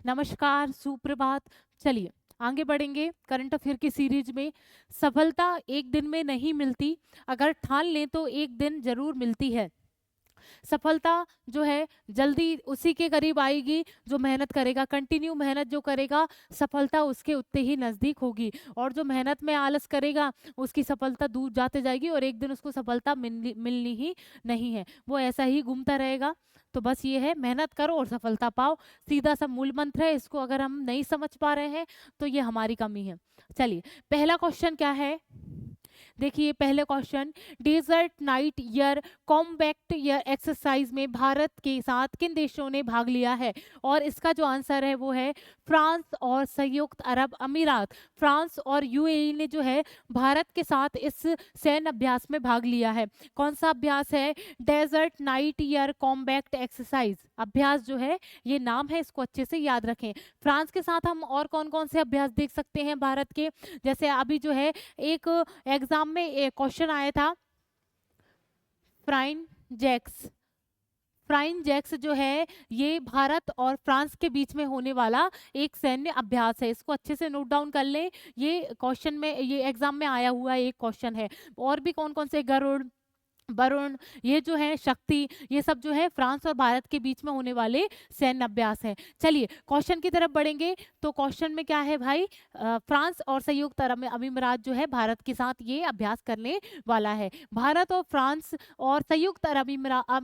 नमस्कार, सुप्रभात। चलिए आगे बढ़ेंगे करंट अफेयर की सीरीज में। सफलता एक दिन में नहीं मिलती, अगर ठान लें तो एक दिन जरूर मिलती है। सफलता जो है जल्दी उसी के करीब आएगी जो मेहनत करेगा, कंटिन्यू मेहनत जो करेगा सफलता उसके उतने ही नज़दीक होगी। और जो मेहनत में आलस करेगा उसकी सफलता दूर जाते जाएगी और एक दिन उसको सफलता मिलनी मिलनी ही नहीं है, वो ऐसा ही घूमता रहेगा। तो बस ये है, मेहनत करो और सफलता पाओ। सीधा सा मूल मंत्र है, इसको अगर हम नहीं समझ पा रहे हैं तो ये हमारी कमी है। चलिए पहला क्वेश्चन क्या है, देखिए पहले question, Desert Knight air combat air exercise में भारत के साथ किन देशों ने भाग लिया है? और इसका जो आंसर है वो है फ्रांस और संयुक्त अरब अमीरात। फ्रांस और यूएई ने जो है भारत के साथ इस सैन्य अभ्यास में भाग लिया है। कौन सा अभ्यास है? Desert Knight air combat exercise अभ्यास जो है, ये नाम है, इसको अच्छे से याद रखें। फ्रांस के साथ हम और कौन कौन से अभ्यास देख सकते हैं भारत के? जैसे अभी जो है एक एग्जाम में एक क्वेश्चन आया था, फ्राइन जैक्स। फ्राइन जैक्स जो है ये भारत और फ्रांस के बीच में होने वाला एक सैन्य अभ्यास है, इसको अच्छे से नोट डाउन कर लें। ये क्वेश्चन में, ये एग्जाम में आया हुआ एक क्वेश्चन है। और भी कौन कौन से, गरुड़, वरुण, ये जो है शक्ति, ये सब जो है फ्रांस और भारत के बीच में होने वाले सैन्य अभ्यास है। चलिए क्वेश्चन की तरफ बढ़ेंगे। तो क्वेश्चन में क्या है भाई, फ्रांस और संयुक्त अरब अमीरात जो है भारत के साथ ये अभ्यास करने वाला है। भारत और फ्रांस और संयुक्त अरब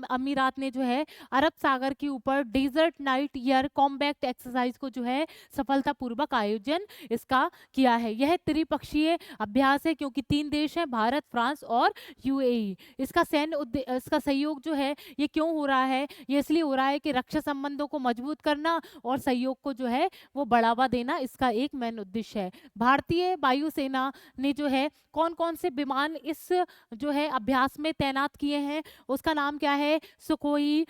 अमीरात ने जो है अरब सागर के ऊपर Desert Knight air combat exercise को जो है सफलतापूर्वक आयोजन इसका किया है। यह त्रिपक्षीय अभ्यास है क्योंकि 3 देश हैं, भारत, फ्रांस और यूएई। इसका सहयोग जो है ये क्यों हो रहा है? ये इसलिए हो रहा है कि रक्षा संबंधों को मजबूत करना और सहयोग को जो है वो बढ़ावा देना इसका एक मेन उद्देश्य है। भारतीय वायुसेना ने जो है कौन कौन से विमान इस जो है अभ्यास में तैनात किए हैं? उसका नाम क्या है? सुखोई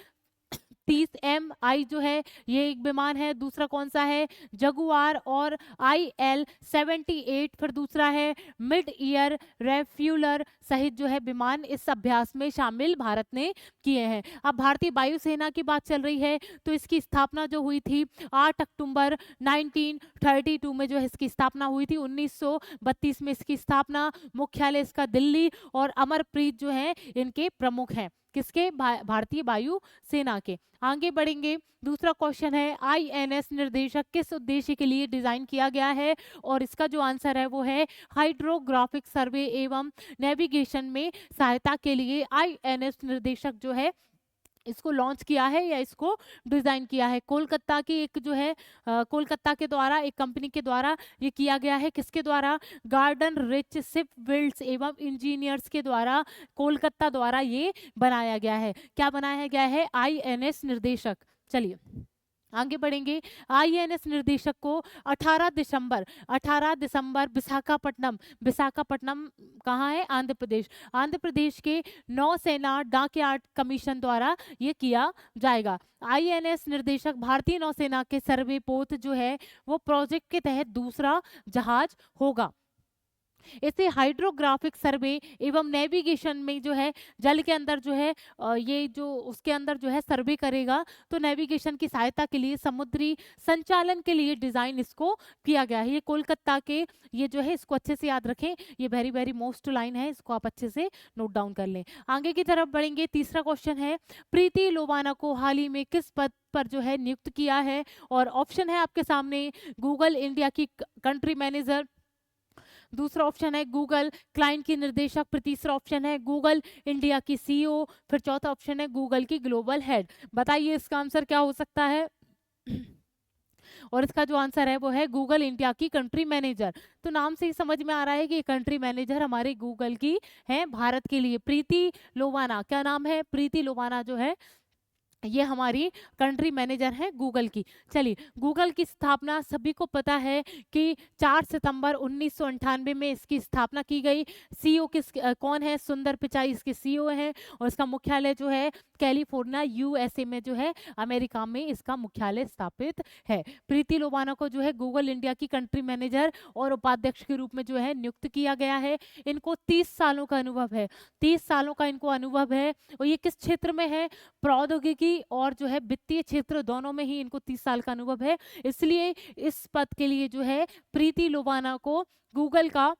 30MI जो है ये एक विमान है। दूसरा कौन सा है? जगुआर और IL-78। फिर दूसरा है मिड ईयर रेफ्यूलर सहित जो है विमान इस अभ्यास में शामिल भारत ने किए हैं। अब भारतीय वायुसेना की बात चल रही है तो इसकी स्थापना जो हुई थी 8 अक्टूबर 1932 में जो है इसकी स्थापना हुई थी। 1932 में इसकी स्थापना, मुख्यालय इसका दिल्ली, और अमरप्रीत जो है इनके प्रमुख हैं। किसके? भारतीय वायु सेना के। आगे बढ़ेंगे। दूसरा क्वेश्चन है, INS निर्देशक किस उद्देश्य के लिए डिजाइन किया गया है? और इसका जो आंसर है वो है हाइड्रोग्राफिक सर्वे एवं नेविगेशन में सहायता के लिए INS निर्देशक जो है इसको लॉन्च किया है या इसको डिजाइन किया है। कोलकाता की एक जो है कोलकाता के द्वारा, एक कंपनी के द्वारा ये किया गया है। किसके द्वारा? गार्डन रिच शिप बिल्ड्स एवं इंजीनियर्स के द्वारा, कोलकाता द्वारा ये बनाया गया है। क्या बनाया गया है? INS निर्देशक। चलिए आगे बढ़ेंगे। INS निर्देशक को 18 दिसंबर विशाखापट्टनम, विशाखापट्टनम कहाँ है? आंध्र प्रदेश। आंध्र प्रदेश के नौसेना डॉकयार्ड कमीशन द्वारा ये किया जाएगा। INS निर्देशक भारतीय नौसेना के सर्वे पोत जो है वो प्रोजेक्ट के तहत दूसरा जहाज होगा। इसे हाइड्रोग्राफिक सर्वे एवं नेविगेशन में जो है जल के अंदर जो है ये जो उसके अंदर जो है सर्वे करेगा, तो नेविगेशन की सहायता के लिए, समुद्री संचालन के लिए डिजाइन इसको किया गया है। ये कोलकाता के, ये जो है इसको अच्छे से याद रखें, ये वेरी वेरी मोस्ट लाइन है, इसको आप अच्छे से नोट डाउन कर लें। आगे की तरफ बढ़ेंगे। तीसरा क्वेश्चन है, प्रीति लोवाना को हाल ही में किस पद पर जो है नियुक्त किया है? और ऑप्शन है आपके सामने, गूगल इंडिया की कंट्री मैनेजर, दूसरा ऑप्शन है गूगल क्लाइंट की निर्देशक, फिर तीसरा ऑप्शन है गूगल इंडिया की CEO, फिर चौथा ऑप्शन है गूगल की ग्लोबल हेड। बताइए इसका आंसर क्या हो सकता है? और इसका जो आंसर है वो है गूगल इंडिया की कंट्री मैनेजर। तो नाम से ही समझ में आ रहा है कि कंट्री मैनेजर हमारे गूगल की है भारत के लिए। प्रीति लोवाना, क्या नाम है? प्रीति लोवाना जो है ये हमारी कंट्री मैनेजर है गूगल की। चलिए, गूगल की स्थापना सभी को पता है कि 4 सितंबर 1998 में इसकी स्थापना की गई। CEO कौन है? सुंदर पिचाई इसके CEO हैं, और इसका मुख्यालय जो है कैलिफोर्निया USA में जो है अमेरिका में इसका मुख्यालय स्थापित है। प्रीति लोवाना को जो है गूगल इंडिया की कंट्री मैनेजर और उपाध्यक्ष के रूप में जो है नियुक्त किया गया है। इनको 30 सालों का अनुभव है, 30 सालों का इनको अनुभव है। और ये किस क्षेत्र में है? प्रौद्योगिकी वित्तीय और जो है वित्तीय क्षेत्र दोनों में ही इनको 30 साल का अनुभव है, इसलिए इस पद के लिए जो है प्रीति लोबाना को गूगल का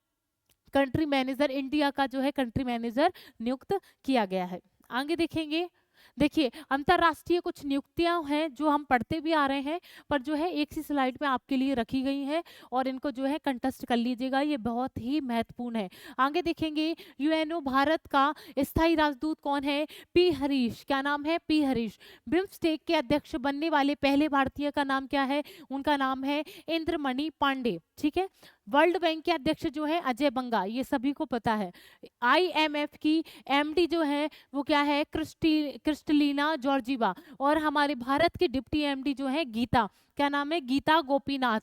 कंट्री मैनेजर, इंडिया का जो है कंट्री मैनेजर नियुक्त किया गया है। आगे देखेंगे, देखिए अंतरराष्ट्रीय कुछ नियुक्तियां हैं जो हम पढ़ते भी आ रहे हैं, पर जो है एक सी स्लाइड में आपके लिए रखी गई हैं और इनको जो है कंटेस्ट कर लीजिएगा, ये बहुत ही महत्वपूर्ण है। आगे देखेंगे, यूएनओ भारत का स्थायी राजदूत कौन है? पी हरीश। क्या नाम है? पी हरीश। बिम्स्टेक के अध्यक्ष बनने वाले पहले भारतीय का नाम क्या है? उनका नाम है इंद्रमणि पांडे। ठीक है। वर्ल्ड बैंक के अध्यक्ष जो है अजय बंगा, ये सभी को पता है। आईएमएफ की एमडी जो है वो क्या है? Kristalina Georgieva. और हमारे भारत की डिप्टी एमडी जो है गीता, क्या नाम है? गीता गोपीनाथ।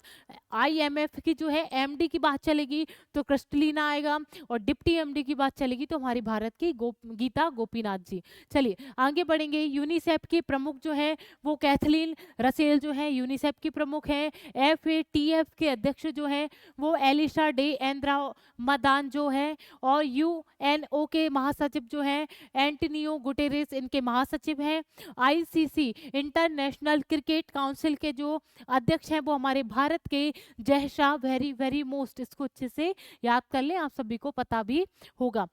आईएमएफ की जो है एमडी की बात चलेगी तो क्रिस्टलीना आएगा, और डिप्टी एमडी की बात चलेगी तो हमारी भारत की गीता गोपीनाथ जी। चलिए आगे बढ़ेंगे। यूनिसेफ की प्रमुख जो है वो कैथलीन रसेल जो है यूनिसेफ की प्रमुख है। एफएटीएफ के अध्यक्ष जो है वो एलिशा डे एंद्रा मदान जो है, और यूएनओ के महासचिव जो है एंटोनियो गुटेरेस इनके महासचिव हैं। आईसीसी इंटरनेशनल क्रिकेट काउंसिल के जो अध्यक्ष हैं वो हमारे भारत के जय वेरी वेरी मोस्ट, इसको अच्छे से याद कर लें, आप सभी को पता भी होगा।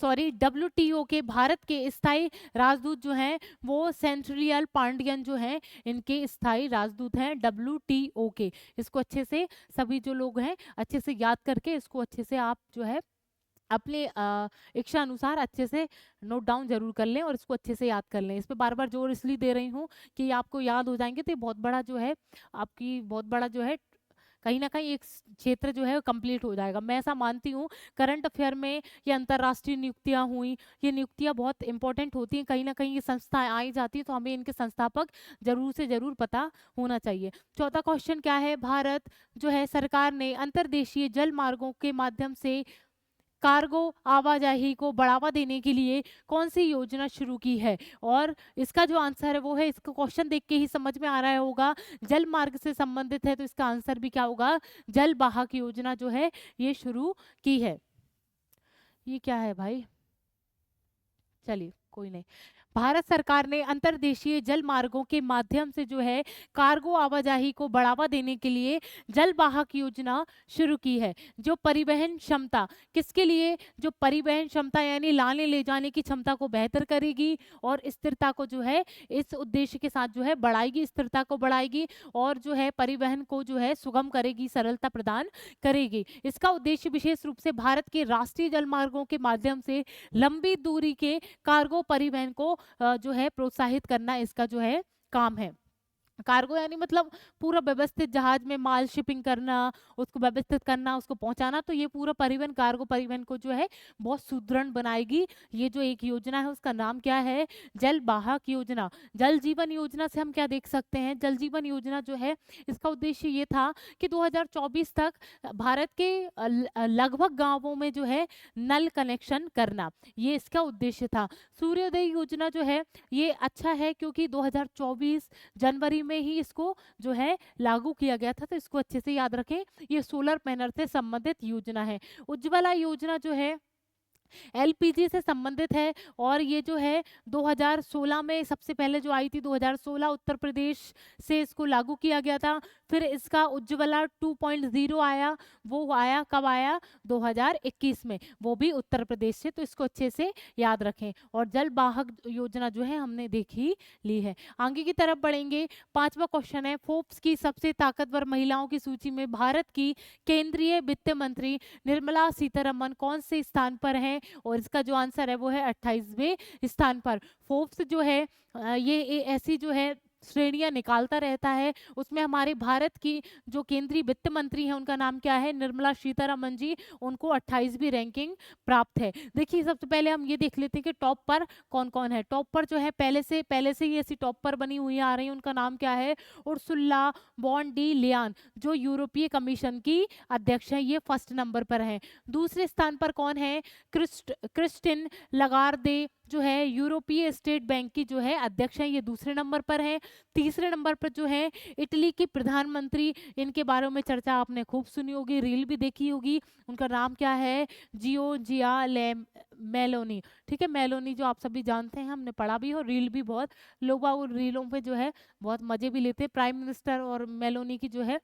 WTO के भारत के स्थायी राजदूत जो हैं वो सेंट्रियल पांडियन जो हैं इनके स्थायी राजदूत हैं WTO के। इसको अच्छे से सभी जो लोग हैं अच्छे से याद करके इसको अच्छे से आप जो है अपने इच्छा अनुसार अच्छे से नोट डाउन जरूर कर लें और इसको अच्छे से याद कर लें। इस पे बार बार जोर इसलिए दे रही हूँ कि आपको याद हो जाएंगे तो ये बहुत बड़ा जो है आपकी बहुत बड़ा जो है कहीं ना कहीं एक क्षेत्र जो है कंप्लीट हो जाएगा। मैं ऐसा मानती हूँ करंट अफेयर में ये अंतर्राष्ट्रीय नियुक्तियां हुई, ये नियुक्तियां बहुत इंपॉर्टेंट होती हैं, कहीं ना कहीं ये संस्थाएं आई जाती है तो हमें इनके संस्थापक जरूर से जरूर पता होना चाहिए। चौथा क्वेश्चन क्या है? भारत जो है सरकार ने अंतर्देशीय जल मार्गों के माध्यम से कार्गो आवाजाही को बढ़ावा देने के लिए कौन सी योजना शुरू की है? और इसका जो आंसर है वो है, इसको क्वेश्चन देख के ही समझ में आ रहा होगा, जल मार्ग से संबंधित है तो इसका आंसर भी क्या होगा? जल वाहक योजना जो है ये शुरू की है। ये क्या है भाई? चलिए कोई नहीं। भारत सरकार ने अंतर्देशीय जल मार्गों के माध्यम से जो है कार्गो आवाजाही को बढ़ावा देने के लिए जल वाहक योजना शुरू की है। जो परिवहन क्षमता, किसके लिए? जो परिवहन क्षमता यानी लाने ले जाने की क्षमता को बेहतर करेगी और स्थिरता को जो है इस उद्देश्य के साथ जो है बढ़ाएगी, स्थिरता को बढ़ाएगी और जो है परिवहन को जो है सुगम करेगी, सरलता प्रदान करेगी। इसका उद्देश्य विशेष रूप से भारत के राष्ट्रीय जल मार्गों के माध्यम से लंबी दूरी के कार्गो परिवहन को जो है प्रोत्साहित करना इसका जो है काम है। कार्गो यानी मतलब पूरा व्यवस्थित जहाज में माल शिपिंग करना, उसको व्यवस्थित करना, उसको पहुंचाना, तो ये पूरा परिवहन कार्गो परिवहन को जो है बहुत सुदृढ़ बनाएगी। ये जो एक योजना है उसका नाम क्या है? जल वाहक योजना। जल जीवन योजना से हम क्या देख सकते हैं? जल जीवन योजना जो है इसका उद्देश्य ये था कि 2024 तक भारत के लगभग गाँवों में जो है नल कनेक्शन करना, ये इसका उद्देश्य था। सूर्योदय योजना जो है ये अच्छा है क्योंकि 2024 जनवरी में ही इसको जो है लागू किया गया था, तो इसको अच्छे से याद रखें। ये सोलर पैनल से संबंधित योजना है। उज्ज्वला योजना जो है एलपीजी से संबंधित है और ये जो है 2016 में सबसे पहले जो आई थी, 2016 उत्तर प्रदेश से इसको लागू किया गया था। फिर इसका उज्ज्वला 2.0 आया, वो आया कब आया? 2021 में, वो भी उत्तर प्रदेश से, तो इसको अच्छे से याद रखें। और जल वाहक योजना जो है हमने देखी ली है। आगे की तरफ बढ़ेंगे। पांचवा क्वेश्चन है, फोर्ब्स की सबसे ताकतवर महिलाओं की सूची में भारत की केंद्रीय वित्त मंत्री निर्मला सीतारमन कौन से स्थान पर हैं? और इसका जो आंसर है वो है 28वें स्थान पर। फोर्ब्स जो है ये ऐसी जो है श्रेणियां निकालता रहता है, उसमें हमारे भारत की जो केंद्रीय वित्त मंत्री हैं उनका नाम क्या है? निर्मला सीतारमन जी, उनको 28वीं रैंकिंग प्राप्त है। देखिए सबसे पहले हम ये देख लेते हैं कि टॉप पर कौन कौन है। टॉप पर जो है पहले से ही ऐसी टॉप पर बनी हुई आ रही है, उनका नाम क्या है? उर्सुला वॉन डी लियान, जो यूरोपीय कमीशन की अध्यक्ष है, ये फर्स्ट नंबर पर है। दूसरे स्थान पर कौन है? क्रिस्टिन लगार्दे, जो है यूरोपीय स्टेट बैंक की जो है अध्यक्ष हैं, ये दूसरे नंबर पर हैं। तीसरे नंबर पर जो है इटली की प्रधानमंत्री, इनके बारे में चर्चा आपने खूब सुनी होगी, रील भी देखी होगी। उनका नाम क्या है? Giorgia Meloni. ठीक है, मेलोनी जो आप सभी जानते हैं, हमने पढ़ा भी और रील भी बहुत लोग बाग उन रीलों पे जो है बहुत मजे भी लेते हैं। प्राइम मिनिस्टर और मेलोनी की जो है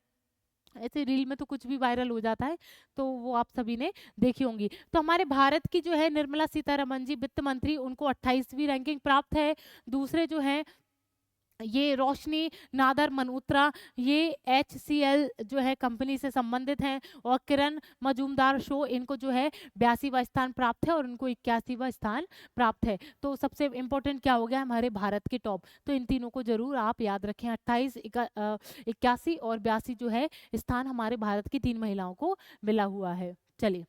ऐसे रील में तो कुछ भी वायरल हो जाता है, तो वो आप सभी ने देखी होंगी। तो हमारे भारत की जो है निर्मला सीतारमण जी वित्त मंत्री, उनको 28वीं रैंकिंग प्राप्त है। दूसरे जो हैं ये रोशनी नादर मल्होत्रा, ये HCL जो है कंपनी से संबंधित हैं। और किरण मजूमदार शो, इनको जो है 82वां स्थान प्राप्त है और उनको 81वां स्थान प्राप्त है। तो सबसे इम्पोर्टेंट क्या हो गया हमारे भारत के टॉप, तो इन तीनों को जरूर आप याद रखें। 28, 81 और 82 जो है स्थान हमारे भारत की 3 महिलाओं को मिला हुआ है। चलिए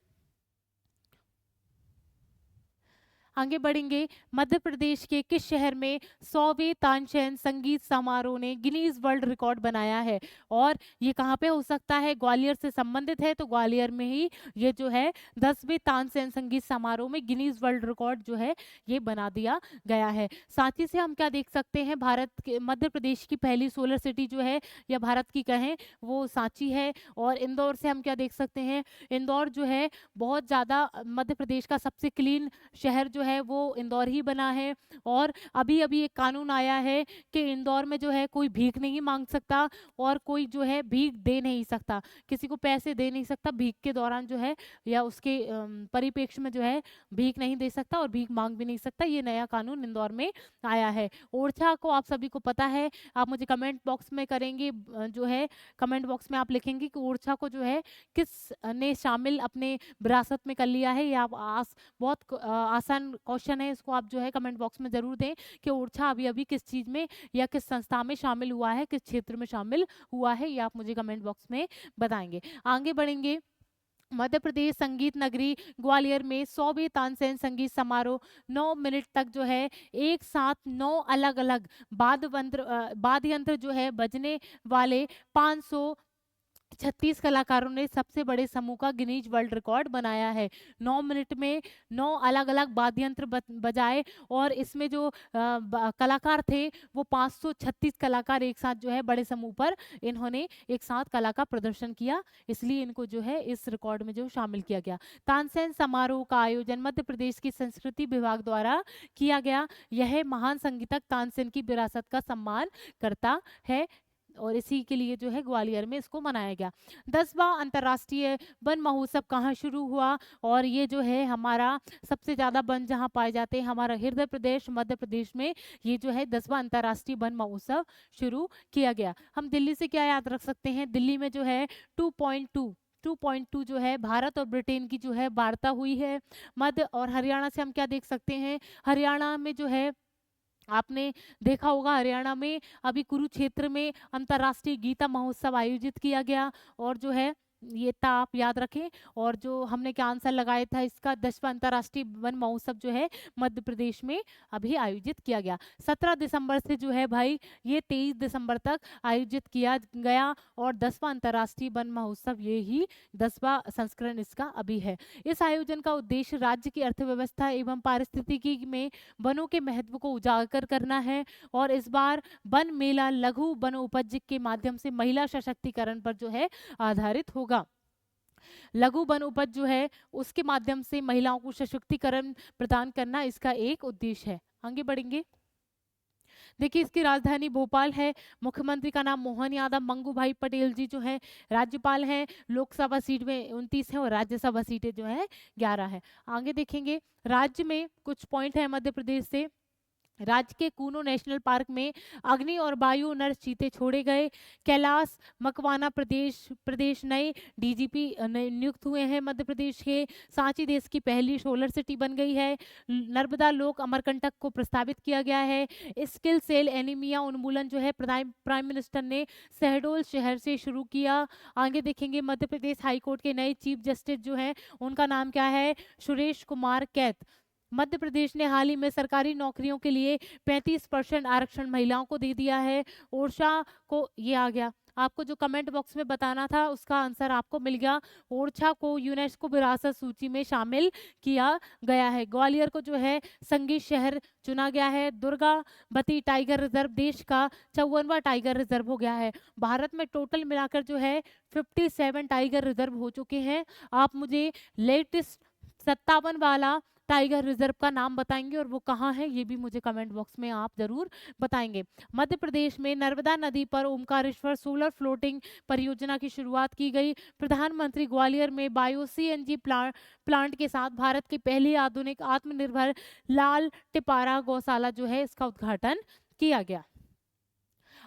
आगे बढ़ेंगे। मध्य प्रदेश के किस शहर में 100वें तानसेन संगीत समारोह ने गिनीज वर्ल्ड रिकॉर्ड बनाया है? और ये कहाँ पे हो सकता है? ग्वालियर से संबंधित है, तो ग्वालियर में ही ये जो है 10वें तानसेन संगीत समारोह में गिनीज वर्ल्ड रिकॉर्ड जो है ये बना दिया गया है। साथ ही से हम क्या देख सकते हैं, भारत के मध्य प्रदेश की पहली सोलर सिटी जो है या भारत की कहें वो सांची है। और इंदौर से हम क्या देख सकते हैं, इंदौर जो है बहुत ज़्यादा मध्य प्रदेश का सबसे क्लीन शहर जो है वो इंदौर ही बना है। और अभी अभी एक कानून आया है कि इंदौर में जो है कोई भीख नहीं मांग सकता और कोई जो है भीख दे नहीं सकता, किसी को पैसे दे नहीं सकता भीख के दौरान जो है, या उसके परिप्रेक्ष्य में जो है भीख नहीं दे सकता और भीख मांग भी नहीं सकता। ये नया कानून इंदौर में आया है। ओरछा को आप सभी को पता है, आप मुझे कमेंट बॉक्स में करेंगे, जो है कमेंट बॉक्स में आप लिखेंगे कि ओरछा को जो है किस ने शामिल अपने विरासत में कर लिया है। ये आप बहुत आसान क्वेश्चन है, इसको आप जो है कमेंट बॉक्स में जरूर दें कि ओरछा अभी अभी किस चीज में या किस संस्था में शामिल हुआ है, किस क्षेत्र में शामिल हुआ है, ये आप मुझे कमेंट बॉक्स में बताएंगे। आगे बढ़ेंगे। मध्य प्रदेश संगीत नगरी ग्वालियर में 100वें तानसेन संगीत समारोह 9 मिनट तक जो है एक साथ 9 अलग अलग वाद्य यंत्र जो है बजने वाले 536 कलाकारों ने सबसे बड़े समूह का गिनीज वर्ल्ड रिकॉर्ड बनाया है। 9 मिनट में 9 अलग अलग वाद्य यंत्र बजाए और इसमें जो कलाकार थे वो 536 कलाकार एक साथ जो है बड़े समूह पर इन्होंने एक साथ कला का प्रदर्शन किया, इसलिए इनको जो है इस रिकॉर्ड में जो शामिल किया गया। तानसेन समारोह का आयोजन मध्य प्रदेश की संस्कृति विभाग द्वारा किया गया। यह महान संगीतक तानसेन की विरासत का सम्मान करता है और इसी के लिए जो है ग्वालियर में इसको मनाया गया। 10वां अंतर्राष्ट्रीय वन महोत्सव कहाँ शुरू हुआ? और ये जो है हमारा सबसे ज्यादा वन जहाँ पाए जाते हैं हमारा हृदय प्रदेश मध्य प्रदेश में, ये जो है 10वां अंतर्राष्ट्रीय वन महोत्सव शुरू किया गया। हम दिल्ली से क्या याद रख सकते हैं, दिल्ली में जो है 2.2 जो है भारत और ब्रिटेन की जो है वार्ता हुई है। मध्य और हरियाणा से हम क्या देख सकते हैं, हरियाणा में जो है आपने देखा होगा हरियाणा में अभी कुरुक्षेत्र में अंतर्राष्ट्रीय गीता महोत्सव आयोजित किया गया। और जो है ये था आप याद रखें। और जो हमने क्या आंसर लगाया था इसका, 10वां अंतर्राष्ट्रीय वन महोत्सव जो है मध्य प्रदेश में अभी आयोजित किया गया। 17 दिसंबर से जो है भाई ये 23 दिसंबर तक आयोजित किया गया और 10वां अंतर्राष्ट्रीय वन महोत्सव ये ही 10वां संस्करण इसका अभी है। इस आयोजन का उद्देश्य राज्य की अर्थव्यवस्था एवं पारिस्थितिकी में वनों के महत्व को उजागर करना है। और इस बार वन मेला लघु वन उपज के माध्यम से महिला सशक्तिकरण पर जो है आधारित होगा। लघु वन उपज जो है उसके माध्यम से महिलाओं को सशक्तिकरण प्रदान करना इसका एक उद्देश्य है। आगे बढ़ेंगे। देखिए इसकी राजधानी भोपाल है, मुख्यमंत्री का नाम मोहन यादव मंगू भाई पटेल जी जो है राज्यपाल हैं। लोकसभा सीट में 29 है और राज्यसभा सीटें जो है 11 है। आगे देखेंगे राज्य में कुछ पॉइंट है मध्य प्रदेश से। राज्य के कूनो नेशनल पार्क में अग्नि और वायु नर चीते छोड़े गए। कैलाश मकवाना प्रदेश नए डीजीपी नियुक्त हुए हैं मध्य प्रदेश के। सांची देश की पहली सोलर सिटी बन गई है। नर्मदा लोक अमरकंटक को प्रस्तावित किया गया है। स्किल सेल एनीमिया उन्मूलन जो है प्राइम मिनिस्टर ने शहडोल शहर से शुरू किया। आगे देखेंगे मध्य प्रदेश हाईकोर्ट के नए चीफ जस्टिस जो हैं उनका नाम क्या है, सुरेश कुमार कैत। मध्य प्रदेश ने हाल ही में सरकारी नौकरियों के लिए 35% आरक्षण महिलाओं को दे दिया है। ओडिशा को ये आ गया। आपको जो कमेंट बॉक्स में बताना था उसका आंसर आपको मिल गया। ओरछा को यूनेस्को विरासत सूची में शामिल किया गया है। ग्वालियर को जो है संगीत शहर चुना गया है। दुर्गावती टाइगर रिजर्व देश का 54वां टाइगर रिजर्व हो गया है। भारत में टोटल मिलाकर जो है 57 टाइगर रिजर्व हो चुके हैं। आप मुझे लेटेस्ट 57 वाला टाइगर रिजर्व का नाम बताएंगे और वो कहाँ है, ये भी मुझे कमेंट बॉक्स में आप जरूर बताएंगे। मध्य प्रदेश में नर्मदा नदी पर ओमकारेश्वर सोलर फ्लोटिंग परियोजना की शुरुआत की गई। प्रधानमंत्री ग्वालियर में बायो सीएनजी प्लांट के साथ भारत की पहली आधुनिक आत्मनिर्भर लाल टिपारा गौशाला जो है इसका उद्घाटन किया गया।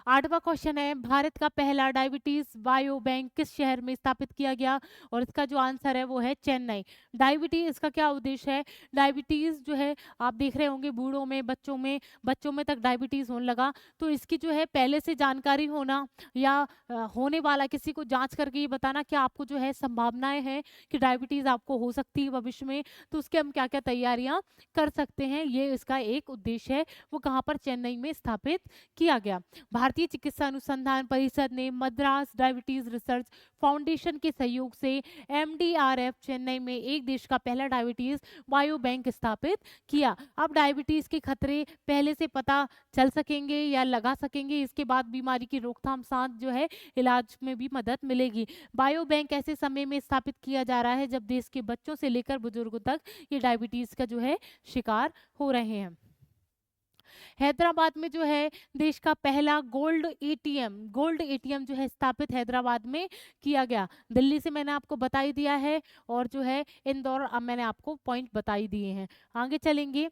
8वां क्वेश्चन है, भारत का पहला डायबिटीज बायो बैंक किस शहर में स्थापित किया गया, और इसका जो आंसर है वो है चेन्नई। डायबिटीज इसका क्या उद्देश्य है, डायबिटीज जो है आप देख रहे होंगे बूढ़ों में, बच्चों में तक डायबिटीज होने लगा, तो इसकी जो है पहले से जानकारी होना या होने वाला किसी को जांच करके ये बताना कि आपको जो है संभावनाएं हैं कि डायबिटीज आपको हो सकती है भविष्य में, तो उसके हम क्या क्या तैयारियां कर सकते हैं, ये इसका एक उद्देश्य है। वो कहाँ पर, चेन्नई में स्थापित किया गया। भारतीय चिकित्सा अनुसंधान परिषद ने मद्रास डायबिटीज रिसर्च फाउंडेशन के सहयोग से एमडीआरएफ चेन्नई में एक देश का पहला डायबिटीज बायो बैंक स्थापित किया। अब डायबिटीज के खतरे पहले से पता चल सकेंगे या लगा सकेंगे, इसके बाद बीमारी की रोकथाम साथ जो है इलाज में भी मदद मिलेगी। बायो बैंक ऐसे समय में स्थापित किया जा रहा है जब देश के बच्चों से लेकर बुजुर्गों तक ये डायबिटीज का जो है शिकार हो रहे हैं। हैदराबाद में जो है देश का पहला गोल्ड एटीएम जो है स्थापित हैदराबाद में किया गया। दिल्ली से मैंने आपको बता ही दिया है, और जो है इंदौर अब मैंने आपको पॉइंट बता ही दिए हैं। आगे चलेंगे,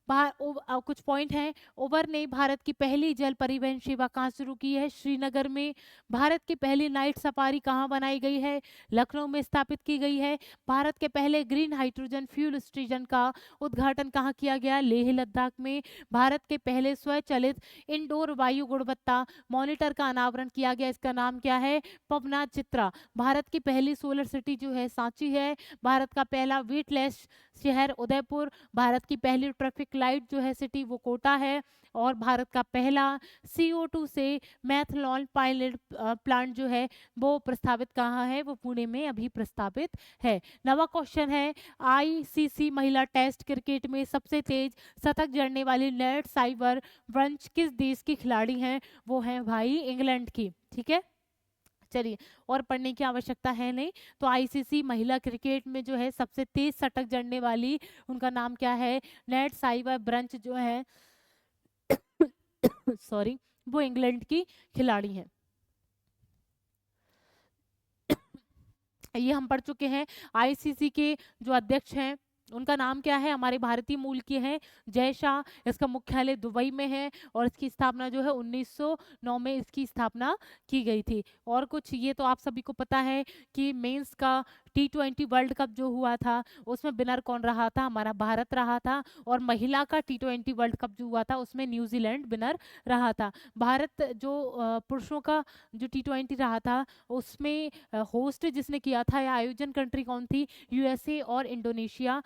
कुछ पॉइंट हैं। उबर ने भारत की पहली जल परिवहन सेवा कहाँ शुरू की है, श्रीनगर में। भारत की पहली नाइट सफारी कहाँ बनाई गई है, लखनऊ में स्थापित की गई है। भारत के पहले ग्रीन हाइड्रोजन फ्यूल स्टेशन का उद्घाटन कहाँ किया गया, लेह लद्दाख में। भारत के पहले स्वचालित इंडोर वायु गुणवत्ता मॉनिटर का अनावरण किया गया, इसका नाम क्या है, पवना चित्रा। भारत की पहली सोलर सिटी जो है सांची है। भारत का पहला वेटलेस शहर उदयपुर। भारत की पहली ट्रैफिक लाइट जो है सिटी वो कोटा है। और भारत का पहला CO2 से मैथनॉल पायलट प्लांट जो है वो प्रस्तावित कहाँ है, वो पुणे में अभी प्रस्तावित है। 9वां क्वेश्चन है, ICC महिला टेस्ट क्रिकेट में सबसे तेज शतक जड़ने वाली नेट साइबर ब्रंच किस देश की खिलाड़ी हैं, वो है भाई इंग्लैंड की। ठीक है, चलिए, और पढ़ने की आवश्यकता है नहीं। तो ICC महिला क्रिकेट में जो है सबसे तेज शतक जड़ने वाली, उनका नाम क्या है, नेट साइबर ब्रंच जो है सॉरी, वो इंग्लैंड की खिलाड़ी हैं। ये हम पढ़ चुके हैं। ICC के जो अध्यक्ष हैं उनका नाम क्या है, हमारे भारतीय मूल के हैं, जय शाह। इसका मुख्यालय दुबई में है और इसकी स्थापना जो है 1909 में इसकी स्थापना की गई थी। और कुछ ये तो आप सभी को पता है कि मेंस का T20 वर्ल्ड कप जो हुआ था उसमें विनर कौन रहा था, हमारा भारत रहा था। और महिला का T20 वर्ल्ड कप जो हुआ था उसमें न्यूजीलैंड विनर रहा था। भारत जो पुरुषों का जो T20 रहा था उसमें होस्ट जिसने किया था या आयोजन कंट्री कौन थी, USA और इंडोनेशिया,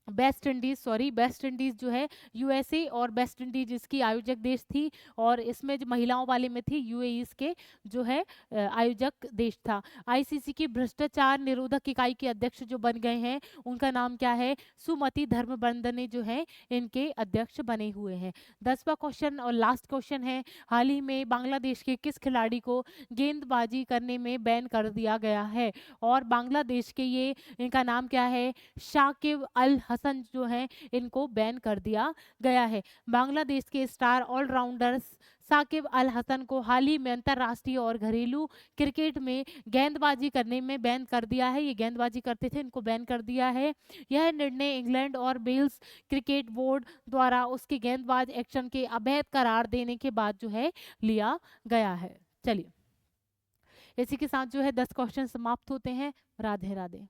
वेस्ट इंडीज जो है USA और वेस्ट इंडीज इसकी आयोजक देश थी। और इसमें जो महिलाओं वाले में थी UAE इसके जो है आयोजक देश था। ICC की भ्रष्टाचार निरोधक इकाई के अध्यक्ष जो बन गए हैं उनका नाम क्या है, सुमति धर्मबंधने जो है इनके अध्यक्ष बने हुए हैं। 10वां क्वेश्चन और लास्ट क्वेश्चन है, हाल ही में बांग्लादेश के किस खिलाड़ी को गेंदबाजी करने में बैन कर दिया गया है, और बांग्लादेश के ये इनका नाम क्या है, शाकिब अल हसन जो है इनको बैन कर दिया गया है। बांग्लादेश के स्टार ऑलराउंडर साकिब अल हसन को हाल ही में अंतर्राष्ट्रीय और घरेलू क्रिकेट में गेंदबाजी करने में बैन कर दिया है। ये गेंदबाजी करते थे, इनको बैन कर दिया है। यह निर्णय इंग्लैंड और वेल्स क्रिकेट बोर्ड द्वारा उसके गेंदबाज एक्शन के अवैध करार देने के बाद जो है लिया गया है। चलिए, इसी के साथ जो है 10 क्वेश्चन समाप्त होते हैं। राधे राधे।